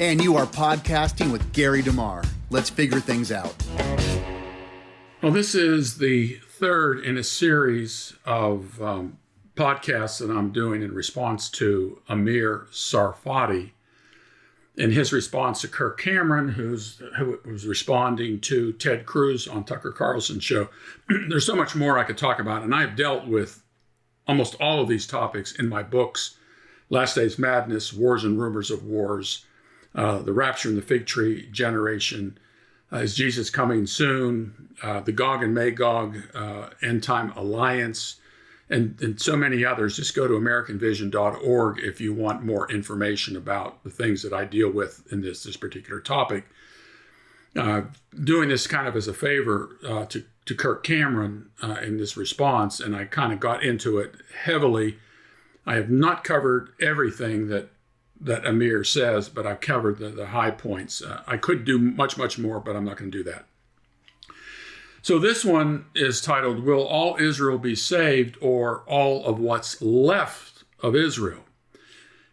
And you are podcasting with Gary DeMar. Let's figure things out. Well, this is the third in a series of podcasts that I'm doing in response to Amir Tsarfati in his response to Kirk Cameron, who was responding to Ted Cruz on Tucker Carlson's show. There's so much more I could talk about, and I've dealt with almost all of these topics in my books: Last Days Madness, Wars and Rumors of Wars, The Rapture and the Fig Tree Generation, Is Jesus Coming Soon, The Gog and Magog, End Time Alliance, and so many others. Just go to AmericanVision.org if you want more information about the things that I deal with in this particular topic. Doing this kind of as a favor to Kirk Cameron in this response, and I kind of got into it heavily. I have not covered everything that Amir says, but I've covered the high points. I could do much more, but I'm not going to do that. So this one is titled, Will All Israel Be Saved, or All of What's Left of Israel?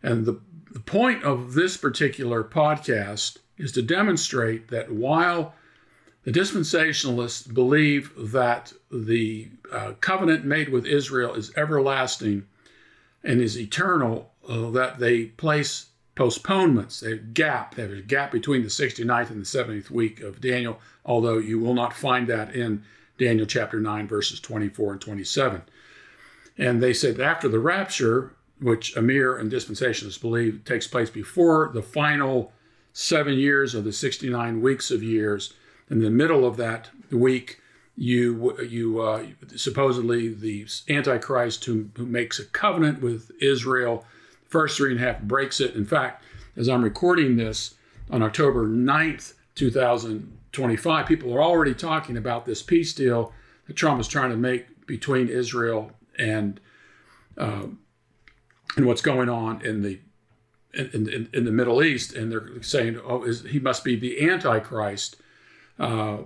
And the point of this particular podcast is to demonstrate that while the dispensationalists believe that the covenant made with Israel is everlasting and is eternal, that they place postponements. They have a gap between the 69th and the 70th week of Daniel, although you will not find that in Daniel chapter 9, verses 24 and 27. And they said after the rapture, which Amir and dispensationalists believe takes place before the final 7 years of the 69 weeks of years, in the middle of that week, you supposedly the Antichrist who makes a covenant with Israel, first 3.5 breaks it. In fact, as I'm recording this on October 9th, 2025, people are already talking about this peace deal that Trump is trying to make between Israel and what's going on in the Middle East, and they're saying, he must be the Antichrist.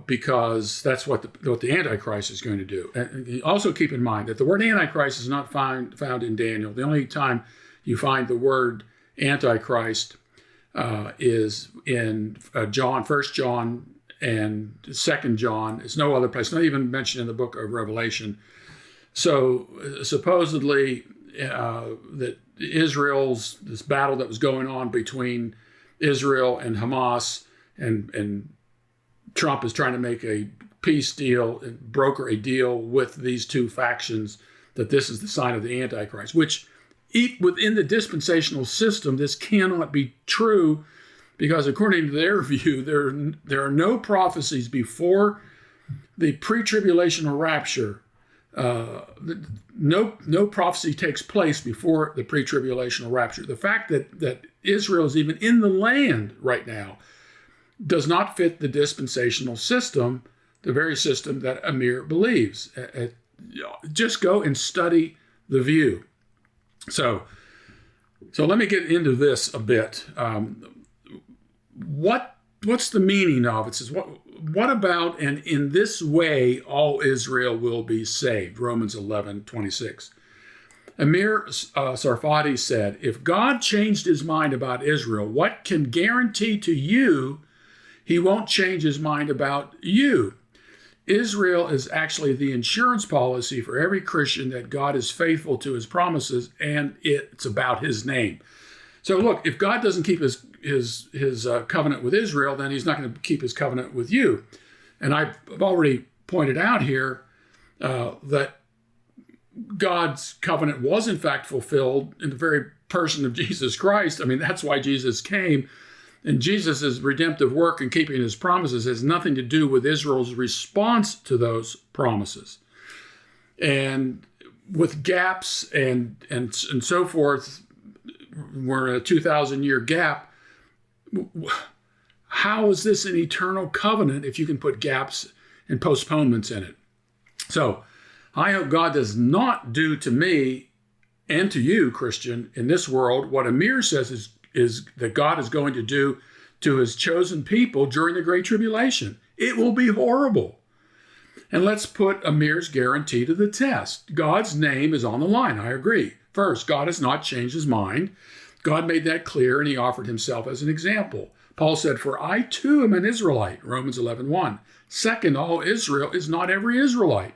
Because that's what the Antichrist is going to do. And also keep in mind that the word Antichrist is not found in Daniel. The only time you find the word Antichrist is in John, 1 John and 2 John. It's no other place, not even mentioned in the book of Revelation. So supposedly that this battle that was going on between Israel and Hamas and Trump is trying to make a peace deal and broker a deal with these two factions, that this is the sign of the Antichrist, which within the dispensational system, this cannot be true, because according to their view, there are no prophecies before the pre-tribulational rapture. No prophecy takes place before the pre-tribulational rapture. The fact that Israel is even in the land right now does not fit the dispensational system, the very system that Amir believes. Just go and study the view. So let me get into this a bit. What's the meaning of it? It says, what about, and in this way all Israel will be saved? Romans 11:26. Amir Tsarfati said, if God changed his mind about Israel, what can guarantee to you he won't change his mind about you? Israel is actually the insurance policy for every Christian that God is faithful to his promises, and it's about his name. So look, if God doesn't keep his covenant with Israel, then he's not going to keep his covenant with you. And I've already pointed out here that God's covenant was in fact fulfilled in the very person of Jesus Christ. I mean, that's why Jesus came. And Jesus' redemptive work in keeping his promises has nothing to do with Israel's response to those promises. And with gaps and so forth, we're in a 2,000-year gap. How is this an eternal covenant if you can put gaps and postponements in it? So I hope God does not do to me and to you, Christian, in this world what Amir says is that God is going to do to his chosen people during the Great Tribulation. It will be horrible. And let's put Amir's guarantee to the test. God's name is on the line. I agree. First, God has not changed his mind. God made that clear, and he offered himself as an example. Paul said, "For I too am an Israelite," Romans 11:1. Second, all Israel is not every Israelite.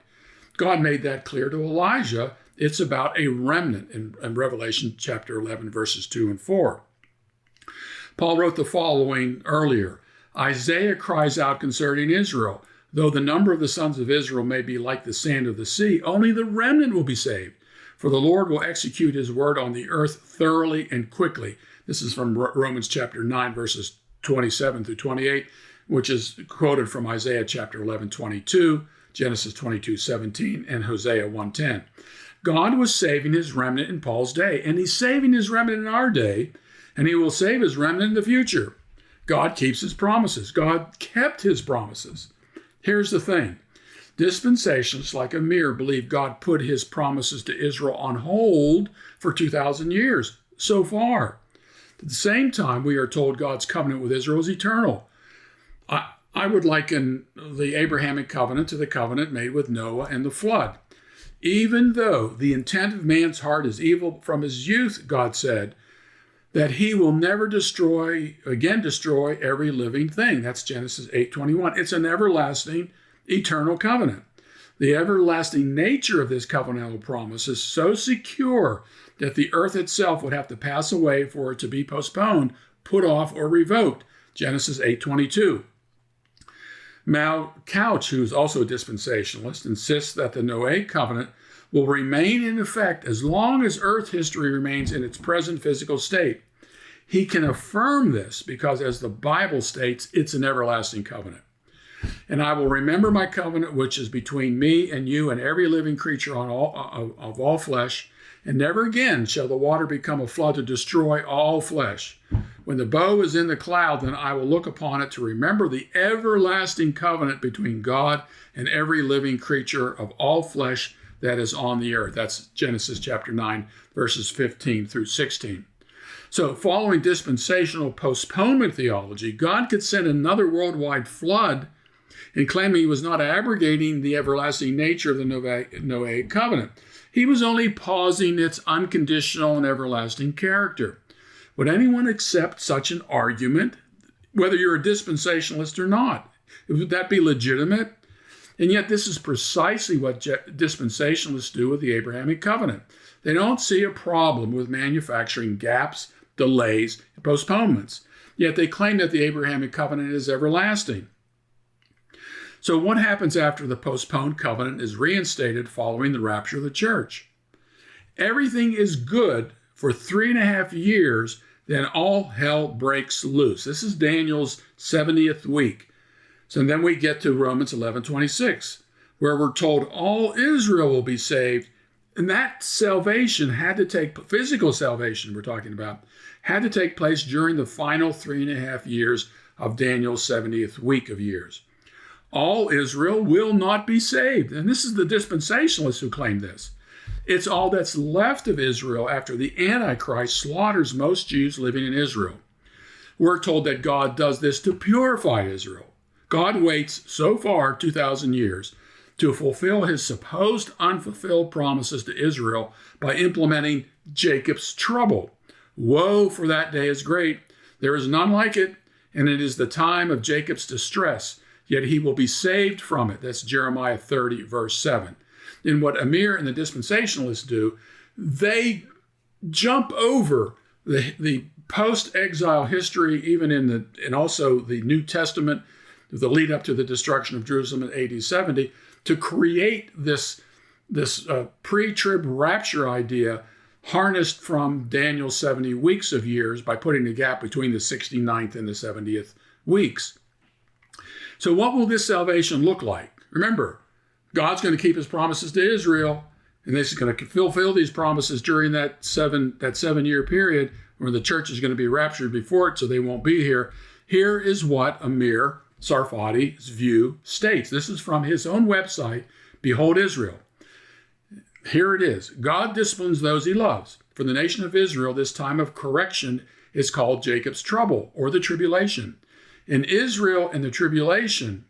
God made that clear to Elijah. It's about a remnant in Revelation chapter 11, verses 2 and 4. Paul wrote the following earlier. Isaiah cries out concerning Israel, "Though the number of the sons of Israel may be like the sand of the sea, only the remnant will be saved. For the Lord will execute his word on the earth thoroughly and quickly." This is from Romans chapter 9, verses 27 through 28, which is quoted from Isaiah chapter 11, 22, Genesis 22, 17, and Hosea 1:10. God was saving his remnant in Paul's day, and he's saving his remnant in our day, and he will save his remnant in the future. God keeps his promises. God kept his promises. Here's the thing. Dispensationalists like Amir believe God put his promises to Israel on hold for 2,000 years so far. At the same time, we are told God's covenant with Israel is eternal. I would liken the Abrahamic covenant to the covenant made with Noah and the flood. Even though the intent of man's heart is evil from his youth, God said, that he will never destroy every living thing. That's Genesis 8:21. It's an everlasting, eternal covenant. The everlasting nature of this covenantal promise is so secure that the earth itself would have to pass away for it to be postponed, put off, or revoked. Genesis 8:22. Mal Couch, who is also a dispensationalist, insists that the Noahic covenant will remain in effect as long as earth history remains in its present physical state. He can affirm this because, as the Bible states, it's an everlasting covenant. "And I will remember my covenant, which is between me and you and every living creature of all flesh, and never again shall the water become a flood to destroy all flesh. When the bow is in the cloud, then I will look upon it to remember the everlasting covenant between God and every living creature of all flesh that is on the earth." That's Genesis chapter 9, verses 15 through 16. So following dispensational postponement theology, God could send another worldwide flood and claim he was not abrogating the everlasting nature of the Noahic covenant. He was only pausing its unconditional and everlasting character. Would anyone accept such an argument, whether you're a dispensationalist or not? Would that be legitimate? And yet this is precisely what dispensationalists do with the Abrahamic covenant. They don't see a problem with manufacturing gaps, delays, and postponements. Yet they claim that the Abrahamic covenant is everlasting. So what happens after the postponed covenant is reinstated following the rapture of the church? Everything is good for 3.5 years, then all hell breaks loose. This is Daniel's 70th week. So then we get to Romans 11:26, where we're told all Israel will be saved. And that salvation had to take, physical salvation we're talking about, had to take place during the final 3.5 years of Daniel's 70th week of years. All Israel will not be saved. And this is the dispensationalists who claim this. It's all that's left of Israel after the Antichrist slaughters most Jews living in Israel. We're told that God does this to purify Israel. God waits so far, 2,000 years, to fulfill his supposed unfulfilled promises to Israel by implementing Jacob's trouble. Woe, for that day is great. There is none like it, and it is the time of Jacob's distress, yet he will be saved from it. That's Jeremiah 30, verse 7. And what Amir and the dispensationalists do, they jump over the post-exile history, even and also the New Testament, the lead up to the destruction of Jerusalem in AD 70, to create this pre-trib rapture idea harnessed from Daniel's 70 weeks of years by putting the gap between the 69th and the 70th weeks. So what will this salvation look like? Remember, God's going to keep his promises to Israel, and this is going to fulfill these promises during that 7-year period where the church is going to be raptured before it, so they won't be here. Here is what Amir Tsarfati's view states. This is from his own website, Behold Israel. Here it is. God disciplines those he loves. For the nation of Israel, this time of correction is called Jacob's trouble, or the tribulation. In Israel and the tribulation,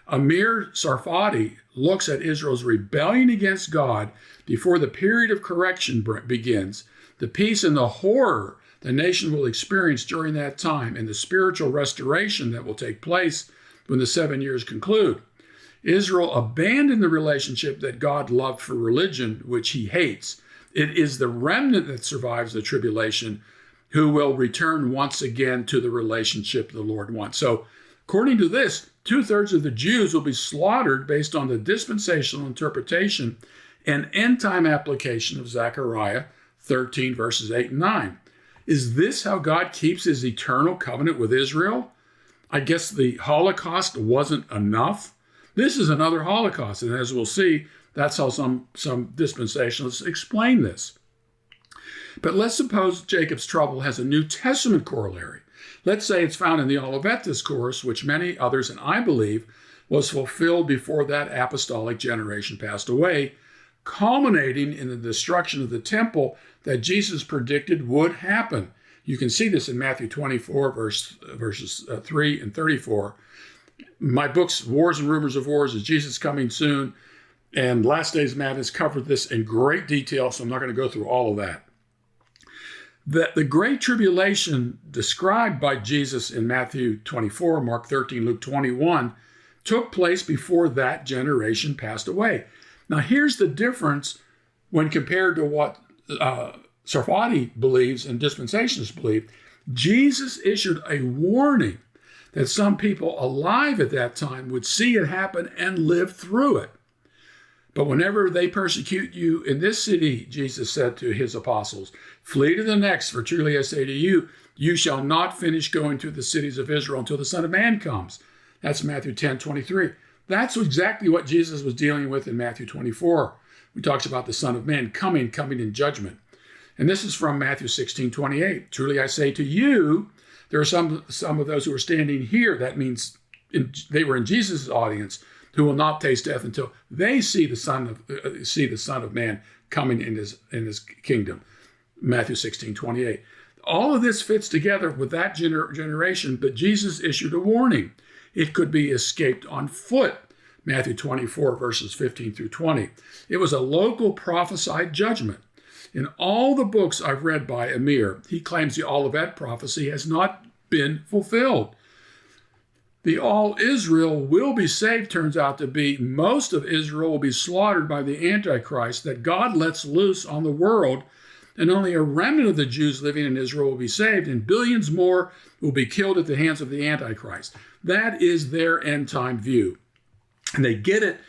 Amir Tsarfati looks at Israel's rebellion against God before the period of correction begins, the peace and the horror the nation will experience during that time and the spiritual restoration that will take place when the 7 years conclude. Israel abandoned the relationship that God loved for religion, which he hates. It is the remnant that survives the tribulation who will return once again to the relationship the Lord wants. So, according to this, 2/3 of the Jews will be slaughtered based on the dispensational interpretation and end-time application of Zechariah 13, verses 8 and 9. Is this how God keeps his eternal covenant with Israel? I guess the Holocaust wasn't enough. This is another Holocaust, and as we'll see, that's how some dispensationalists explain this. But let's suppose Jacob's trouble has a New Testament corollary. Let's say it's found in the Olivet Discourse, which many others, and I believe, was fulfilled before that apostolic generation passed away, culminating in the destruction of the temple that Jesus predicted would happen. You can see this in Matthew 24, verses 3 and 34. My books, Wars and Rumors of Wars, Is Jesus Coming Soon? And Last Days Madness covered this in great detail, so I'm not going to go through all of that. The Great Tribulation described by Jesus in Matthew 24, Mark 13, Luke 21, took place before that generation passed away. Now, here's the difference when compared to what Tsarfati believes and dispensationalists believe. Jesus issued a warning that some people alive at that time would see it happen and live through it. But whenever they persecute you in this city, Jesus said to his apostles, flee to the next, for truly I say to you, you shall not finish going through the cities of Israel until the Son of Man comes. That's Matthew 10:23. That's exactly what Jesus was dealing with in Matthew 24. He talks about the Son of Man coming in judgment. And this is from Matthew 16:28. Truly I say to you, there are some of those who are standing here. That means they were in Jesus' audience, who will not taste death until they see the Son of Man coming in his kingdom. Matthew 16:28. All of this fits together with that generation, but Jesus issued a warning. It could be escaped on foot. Matthew 24, verses 15 through 20. It was a local prophesied judgment. In all the books I've read by Amir, he claims the Olivet prophecy has not been fulfilled. The all Israel will be saved turns out to be most of Israel will be slaughtered by the Antichrist that God lets loose on the world, and only a remnant of the Jews living in Israel will be saved, and billions more will be killed at the hands of the Antichrist. That is their end-time view. And they get it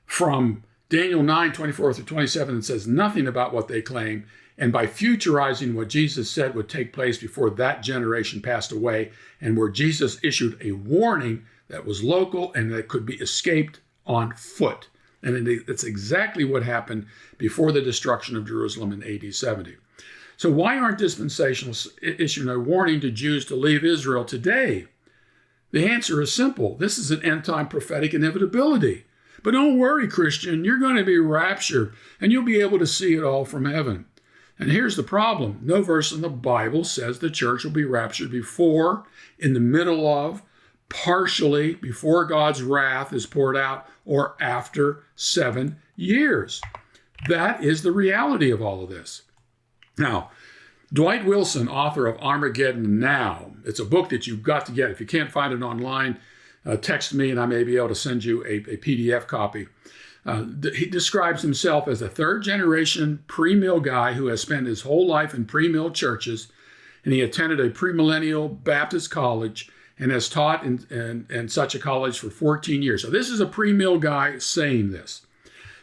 from Daniel 9:24 through 27 that says nothing about what they claim, and by futurizing what Jesus said would take place before that generation passed away, and where Jesus issued a warning that was local and that could be escaped on foot. And it's exactly what happened before the destruction of Jerusalem in AD 70. So why aren't dispensationalists issuing a warning to Jews to leave Israel today? The answer is simple. This is an end-time prophetic inevitability. But don't worry, Christian, you're going to be raptured, and you'll be able to see it all from heaven. And here's the problem. No verse in the Bible says the church will be raptured before, in the middle of, partially, before God's wrath is poured out, or after 7 years. That is the reality of all of this. Now, Dwight Wilson, author of Armageddon Now, it's a book that you've got to get. If you can't find it online, text me and I may be able to send you a PDF copy. He describes himself as a third-generation pre-mill guy who has spent his whole life in pre-mill churches, and he attended a premillennial Baptist college and has taught in such a college for 14 years. So this is a pre-mill guy saying this.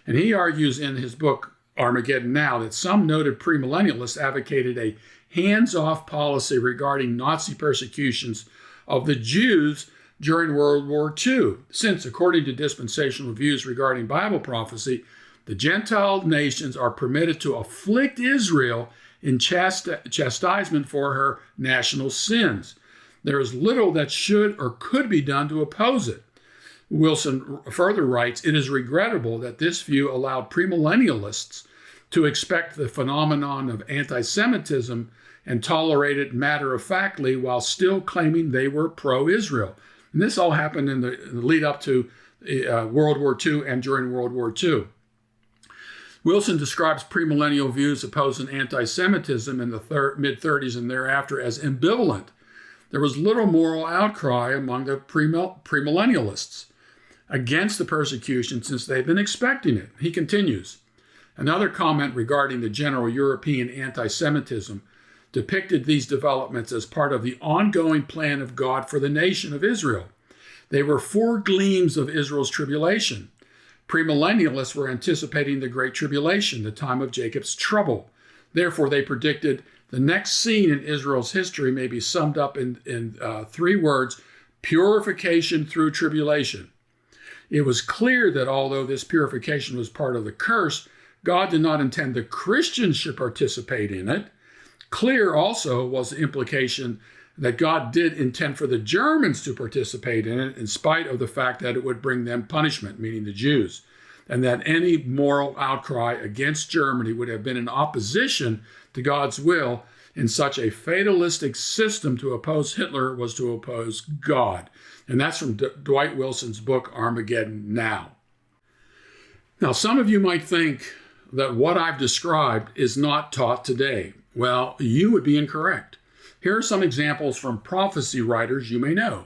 And he argues in his book, Armageddon Now, that some noted premillennialists advocated a hands-off policy regarding Nazi persecutions of the Jews during World War II, since, according to dispensational views regarding Bible prophecy, the Gentile nations are permitted to afflict Israel in chastisement for her national sins. There is little that should or could be done to oppose it. Wilson further writes, it is regrettable that this view allowed premillennialists to expect the phenomenon of anti-Semitism and tolerate it matter-of-factly while still claiming they were pro-Israel. And this all happened in the lead up to World War II and during World War II. Wilson describes premillennial views opposing anti-Semitism in the mid-30s and thereafter as ambivalent. There was little moral outcry among the premillennialists against the persecution since they'd been expecting it. He continues, another comment regarding the general European anti-Semitism depicted these developments as part of the ongoing plan of God for the nation of Israel. They were foregleams of Israel's tribulation. Premillennialists were anticipating the Great Tribulation, the time of Jacob's trouble. Therefore, they predicted the next scene in Israel's history may be summed up in 3 words, purification through tribulation. It was clear that although this purification was part of the curse, God did not intend the Christians should participate in it. Clear also was the implication that God did intend for the Germans to participate in it in spite of the fact that it would bring them punishment, meaning the Jews, and that any moral outcry against Germany would have been in opposition to God's will. In such a fatalistic system, to oppose Hitler was to oppose God. And that's from Dwight Wilson's book, Armageddon Now. Now, some of you might think that what I've described is not taught today. Well, you would be incorrect. Here are some examples from prophecy writers you may know.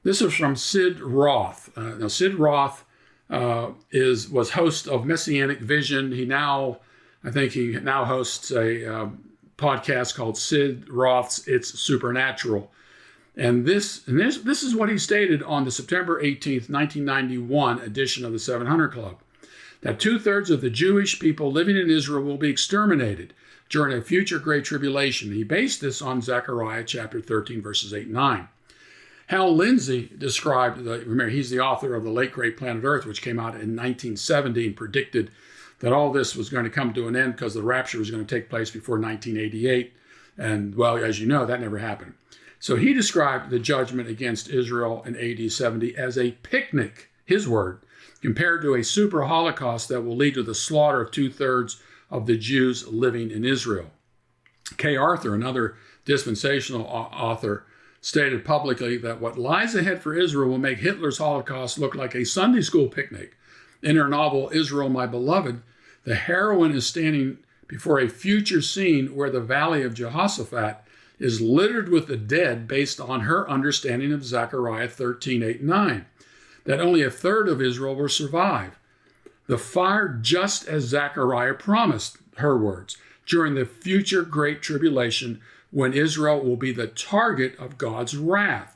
This is from Sid Roth. Now, Sid Roth was host of Messianic Vision. I think he now hosts a podcast called Sid Roth's It's Supernatural. And this is what he stated on the September 18th, 1991 edition of the 700 Club, that 2/3 of the Jewish people living in Israel will be exterminated during a future great tribulation. He based this on Zechariah chapter 13, verses 8 and 9. Hal Lindsey described, remember, he's the author of The Late Great Planet Earth, which came out in 1970 and predicted that all this was going to come to an end because the rapture was going to take place before 1988. And, well, as you know, that never happened. So he described the judgment against Israel in AD 70 as a picnic, his word, compared to a super Holocaust that will lead to the slaughter of 2/3 of the Jews living in Israel. Kay Arthur, another dispensational author, stated publicly that what lies ahead for Israel will make Hitler's Holocaust look like a Sunday school picnic. In her novel, Israel, My Beloved, the heroine is standing before a future scene where the valley of Jehoshaphat is littered with the dead based on her understanding of Zechariah 13, 8, and 9, that only 1/3 of Israel will survive. The fire just as Zechariah promised, her words, during the future great tribulation when Israel will be the target of God's wrath.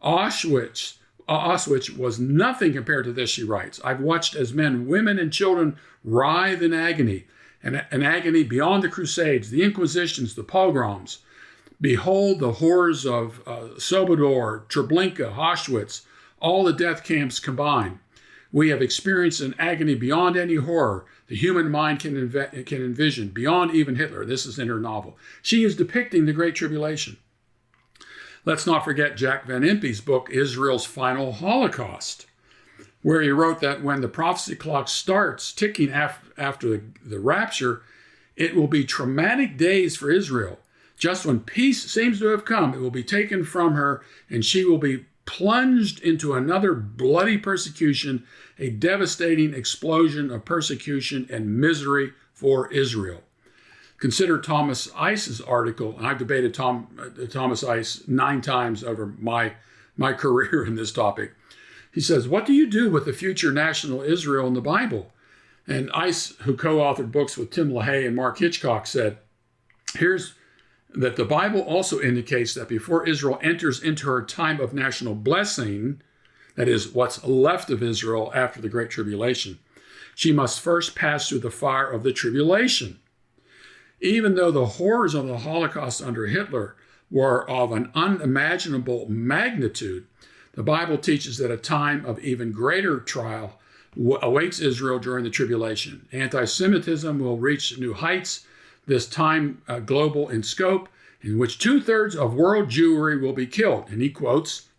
Auschwitz was nothing compared to this, she writes. I've watched as men, women, and children writhe in agony, an agony beyond the Crusades, the Inquisitions, the pogroms. Behold the horrors of Sobibor, Treblinka, Auschwitz, all the death camps combined. We have experienced an agony beyond any horror the human mind can envision, beyond even Hitler. This is in her novel. She is depicting the Great Tribulation. Let's not forget Jack Van Impe's book, Israel's Final Holocaust, where he wrote that when the prophecy clock starts ticking after the rapture, it will be traumatic days for Israel. Just when peace seems to have come, it will be taken from her, and she will be plunged into another bloody persecution, a devastating explosion of persecution and misery for Israel. Consider Thomas Ice's article. I've debated Thomas Ice 9 times over my career in this topic. He says, what do you do with the future national Israel in the Bible? And Ice, who co-authored books with Tim LaHaye and Mark Hitchcock, said, that the Bible also indicates that before Israel enters into her time of national blessing, that is, what's left of Israel after the Great Tribulation, she must first pass through the fire of the tribulation. Even though the horrors of the Holocaust under Hitler were of an unimaginable magnitude, the Bible teaches that a time of even greater trial awaits Israel during the tribulation. Anti-Semitism will reach new heights, this time global in scope, in which 2/3 of world Jewry will be killed. And he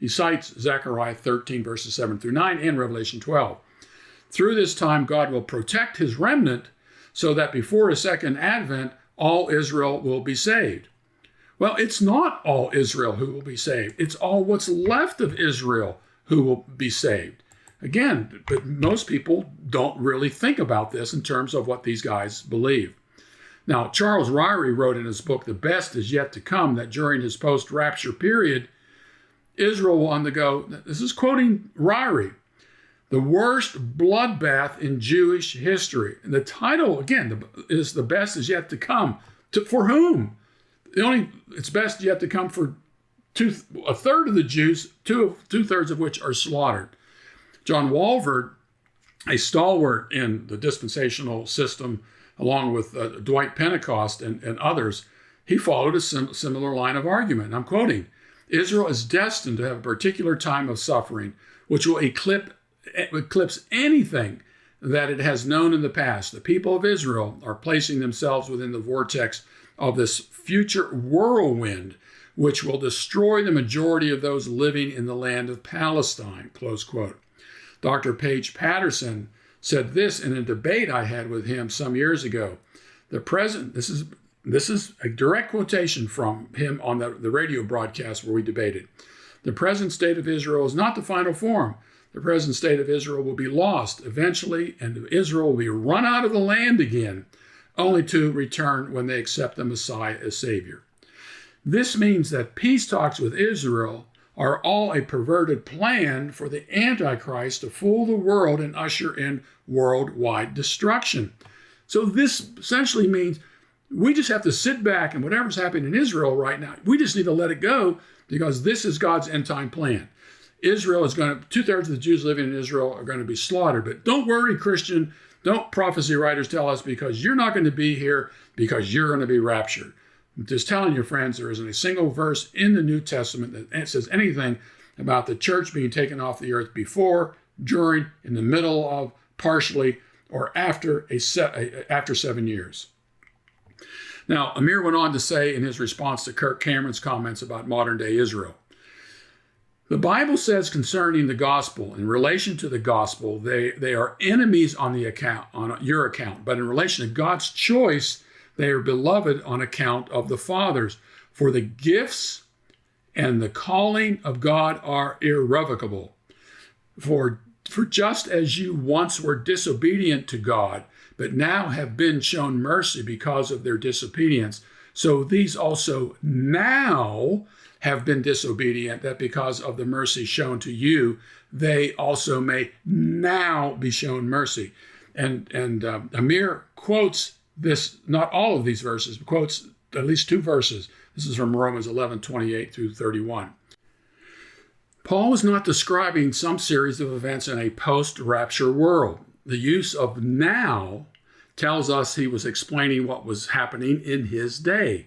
cites Zechariah 13, verses 7 through 9, and Revelation 12. Through this time, God will protect his remnant so that before his second advent, all Israel will be saved. Well, it's not all Israel who will be saved. It's all what's left of Israel who will be saved. Again, but most people don't really think about this in terms of what these guys believe. Now, Charles Ryrie wrote in his book, The Best Is Yet to Come, that during his post-rapture period, Israel will undergo, this is quoting Ryrie, the worst bloodbath in Jewish history. And the title, again, is The Best Is Yet to Come. For whom? It's best yet to come for a third of the Jews, two-thirds of which are slaughtered. John Walvoord, a stalwart in the dispensational system, along with Dwight Pentecost and others, he followed a similar line of argument. I'm quoting, Israel is destined to have a particular time of suffering, which will eclipse anything that it has known in the past. The people of Israel are placing themselves within the vortex of this future whirlwind, which will destroy the majority of those living in the land of Palestine, close quote. Dr. Paige Patterson said this in a debate I had with him some years ago. This is a direct quotation from him on the radio broadcast where we debated. The present state of Israel is not the final form. The present state of Israel will be lost eventually, and Israel will be run out of the land again, only to return when they accept the Messiah as Savior. This means that peace talks with Israel are all a perverted plan for the Antichrist to fool the world and usher in worldwide destruction. So this essentially means we just have to sit back, and whatever's happening in Israel right now, we just need to let it go, because this is God's end time plan. Israel is going to, 2/3 of the Jews living in Israel are going to be slaughtered. But don't worry, Christian, don't prophecy writers tell us, because you're not going to be here, because you're going to be raptured. I'm just telling your friends, there isn't a single verse in the New Testament that says anything about the church being taken off the earth before, during, in the middle of, partially, or after 7 years. Now, Amir went on to say in his response to Kirk Cameron's comments about modern-day Israel, the Bible says concerning the gospel, in relation to the gospel, they are enemies on your account, but in relation to God's choice, they are beloved on account of the fathers. For the gifts and the calling of God are irrevocable. For just as you once were disobedient to God, but now have been shown mercy because of their disobedience, so these also now have been disobedient, that because of the mercy shown to you, they also may now be shown mercy. And Amir quotes this, not all of these verses, but quotes at least 2 verses. This is from Romans 11:28 through 31. Paul was not describing some series of events in a post-rapture world. The use of now tells us he was explaining what was happening in his day.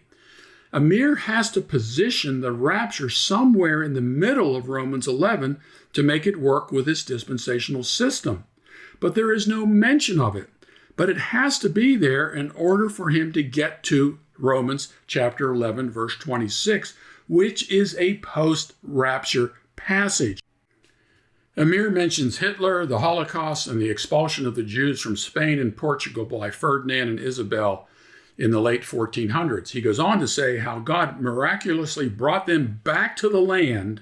Amir has to position the rapture somewhere in the middle of Romans 11 to make it work with his dispensational system. But there is no mention of it. But it has to be there in order for him to get to Romans chapter 11, verse 26, which is a post-rapture passage. Amir mentions Hitler, the Holocaust, and the expulsion of the Jews from Spain and Portugal by Ferdinand and Isabel in the late 1400s. He goes on to say how God miraculously brought them back to the land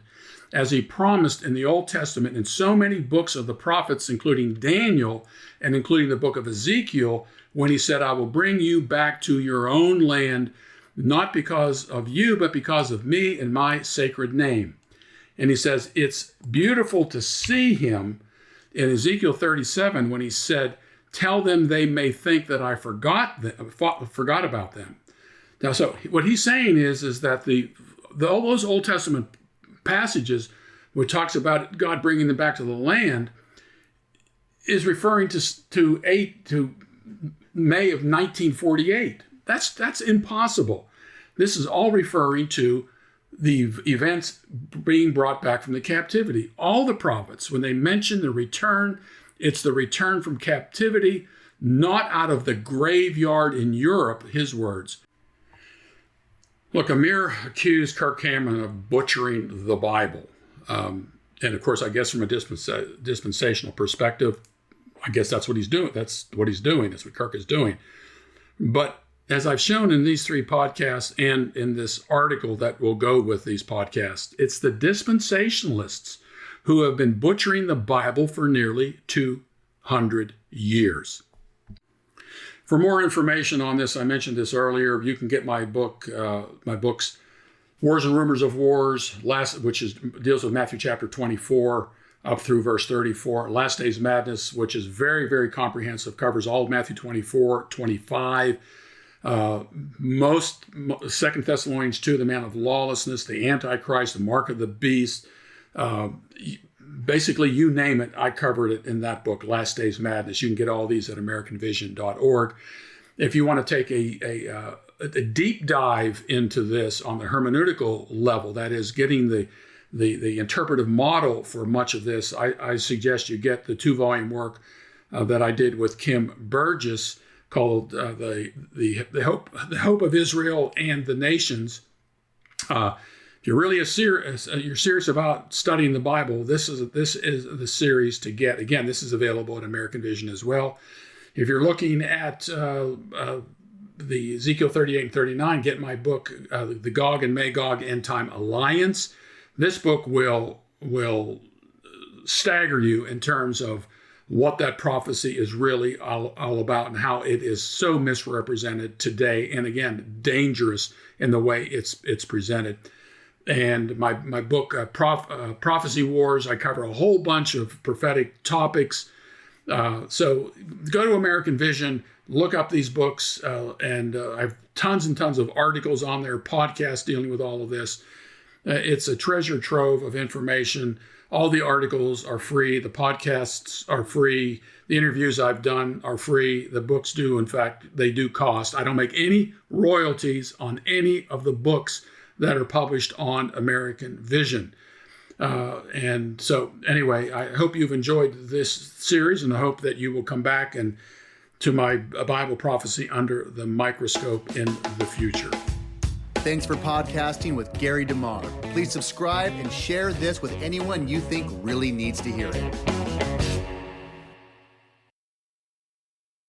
as he promised in the Old Testament in so many books of the prophets, including Daniel and including the book of Ezekiel, when he said, I will bring you back to your own land, not because of you, but because of me and my sacred name. And he says, it's beautiful to see him in Ezekiel 37 when he said, tell them they may think that I forgot about them. Now, so what he's saying is that all those Old Testament passages where it talks about God bringing them back to the land is referring to May of 1948. That's impossible. This is all referring to the events being brought back from the captivity. All the prophets, when they mention the return, it's the return from captivity, not out of the graveyard in Europe, his words. Look, Amir accused Kirk Cameron of butchering the Bible. And of course, I guess from a dispensational perspective, I guess that's what he's doing. That's what Kirk is doing. But as I've shown in these 3 podcasts and in this article that will go with these podcasts, it's the dispensationalists who have been butchering the Bible for nearly 200 years. For more information on this, I mentioned this earlier, you can get my books, Wars and Rumors of Wars, deals with Matthew chapter 24 up through verse 34. Last Days Madness, which is very, very comprehensive, covers all of Matthew 24, 25. Most 2 Thessalonians 2, the man of lawlessness, the Antichrist, the mark of the beast. Basically, you name it, I covered it in that book, Last Days Madness. You can get all these at AmericanVision.org. If you want to take a deep dive into this on the hermeneutical level, that is, getting the interpretive model for much of this, I suggest you get the 2-volume work that I did with Kim Burgess called the Hope of Israel and the Nations. If you're really you're serious about studying the Bible, this is the series to get. Again, this is available at American Vision as well. If you're looking at the Ezekiel 38 and 39, get my book, The Gog and Magog End Time Alliance. This book will stagger you in terms of what that prophecy is really all about and how it is so misrepresented today, and again, dangerous in the way it's presented. And my book, Prophecy Wars, I cover a whole bunch of prophetic topics. So go to American Vision, look up these books, and I have tons and tons of articles on there, podcasts dealing with all of this. It's a treasure trove of information. All the articles are free. The podcasts are free. The interviews I've done are free. The books do, in fact, they do cost. I don't make any royalties on any of the books that are published on American Vision. And so anyway, I hope you've enjoyed this series, and I hope that you will come back and to my Bible prophecy under the microscope in the future. Thanks for podcasting with Gary DeMar. Please subscribe and share this with anyone you think really needs to hear it.